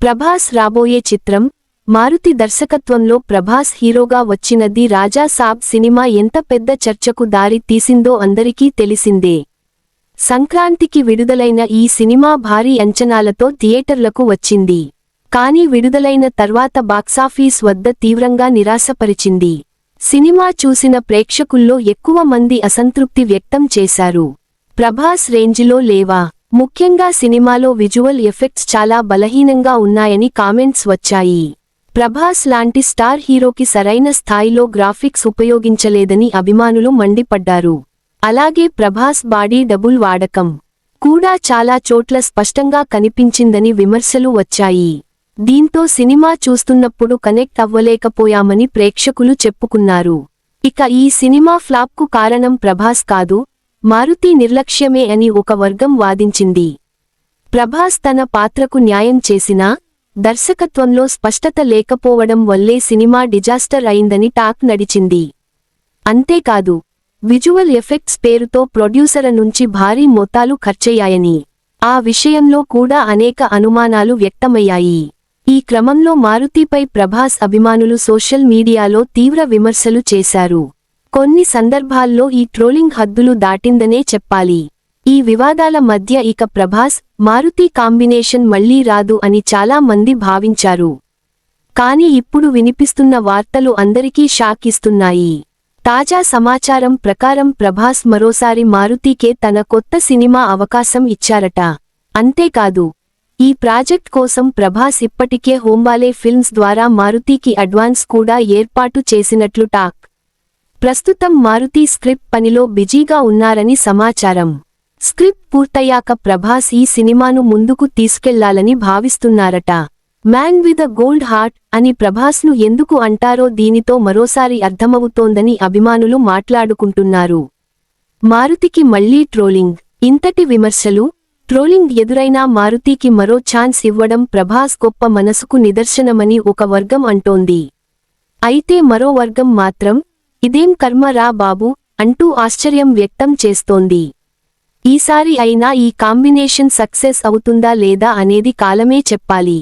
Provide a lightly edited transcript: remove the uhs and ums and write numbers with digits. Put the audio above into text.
ప్రభాస్ రాబోయే చిత్రం మారుతి దర్శకత్వంలో ప్రభాస్ హీరోగా వచ్చిన ది రాజా సాబ్ సినిమా ఎంత పెద్ద చర్చకు దారి తీసిందో అందరికీ తెలిసిందే. సంక్రాంతికి విడుదలైన ఈ సినిమా భారీ అంచనాలతో థియేటర్లకు వచ్చింది. కానీ విడుదలైన తర్వాత బాక్సాఫీస్ వద్ద తీవ్రంగా నిరాశపరిచింది. సినిమా చూసిన ప్రేక్షకుల్లో ఎక్కువ మంది అసంతృప్తి వ్యక్తం చేశారు. ప్రభాస్ రేంజిలో లేవా? ముఖ్యంగా సినిమాలో విజువల్ ఎఫెక్ట్స్ చాలా బలహీనంగా ఉన్నాయని కామెంట్స్ వచ్చాయి. ప్రభాస్ లాంటి స్టార్ హీరోకి సరైన స్థాయిలో గ్రాఫిక్స్ ఉపయోగించలేదని అభిమానులు మండిపడ్డారు. అలాగే ప్రభాస్ బాడీ డబుల్ వాడకం కూడా చాలా చోట్ల స్పష్టంగా కనిపించిందని విమర్శలు వచ్చాయి. దీంతో సినిమా చూస్తున్నప్పుడు కనెక్ట్ అవ్వలేకపోయామని ప్రేక్షకులు చెప్పుకున్నారు. ఇక ఈ సినిమా ఫ్లాప్కు కారణం ప్రభాస్ కాదు, మారుతి నిర్లక్ష్యమే అని ఒక వర్గం వాదించింది. ప్రభాస్ తన పాత్రకు న్యాయం చేసినా దర్శకత్వంలో స్పష్టత లేకపోవడం వల్లే సినిమా డిజాస్టర్ అయిందని టాక్ నడిచింది. అంతేకాదు, విజువల్ ఎఫెక్ట్స్ పేరుతో ప్రొడ్యూసర్ నుంచి భారీ మొత్తాలు ఖర్చయ్యాయని, ఆ విషయంలో కూడా అనేక అనుమానాలు వ్యక్తమయ్యాయి. ఈ క్రమంలో మారుతిపై ప్రభాస్ అభిమానులు సోషల్ మీడియాలో తీవ్ర విమర్శలు చేశారు. కొన్ని సందర్భాల్లో ఈ ట్రోలింగ్ హద్దులు దాటిందనే చెప్పాలి. ఈ వివాదాల మధ్య ఇక ప్రభాస్, మారుతి కాంబినేషన్ మళ్లీ రాదు అని చాలా మంది భావించారు. కానీ ఇప్పుడు వినిపిస్తున్న వార్తలు అందరికీ షాక్ ఇస్తున్నాయి. తాజా సమాచారం ప్రకారం ప్రభాస్ మరోసారి మారుతికే తన కొత్త సినిమా అవకాశం ఇచ్చారట. అంతేకాదు, ఈ ప్రాజెక్ట్ కోసం ప్రభాస్ ఇప్పటికే హోంబాలే ఫిల్మ్స్ ద్వారా మారుతికి అడ్వాన్స్ కూడా ఏర్పాటు చేసినట్లు టాక్. ప్రస్తుతం మారుతి స్క్రిప్ట్ పనిలో బిజీగా ఉన్నారని సమాచారం. స్క్రిప్ట్ పూర్తయ్యాక ప్రభాస్ ఈ సినిమాను ముందుకు తీసుకెళ్లాలని భావిస్తున్నారట. Man with a gold heart అని ప్రభాస్ను ఎందుకు అంటారో దీనితో మరోసారి అర్థమవుతోందని అభిమానులు మాట్లాడుకుంటున్నారు. మారుతికి మళ్లీ ట్రోలింగ్. ఇంతటి విమర్శలు, ట్రోలింగ్ ఎదురైనా మారుతికి మరో ఛాన్స్ ఇవ్వడం ప్రభాస్ గొప్ప మనసుకు నిదర్శనమని ఒక వర్గం అంటోంది. అయితే మరో వర్గం మాత్రం, ఇదేం కర్మ రా బాబూ అంటూ ఆశ్చర్యం వ్యక్తం చేస్తోంది. ఈసారి అయినా ఈ కాంబినేషన్ సక్సెస్ అవుతుందా లేదా అనేది కాలమే చెప్పాలి.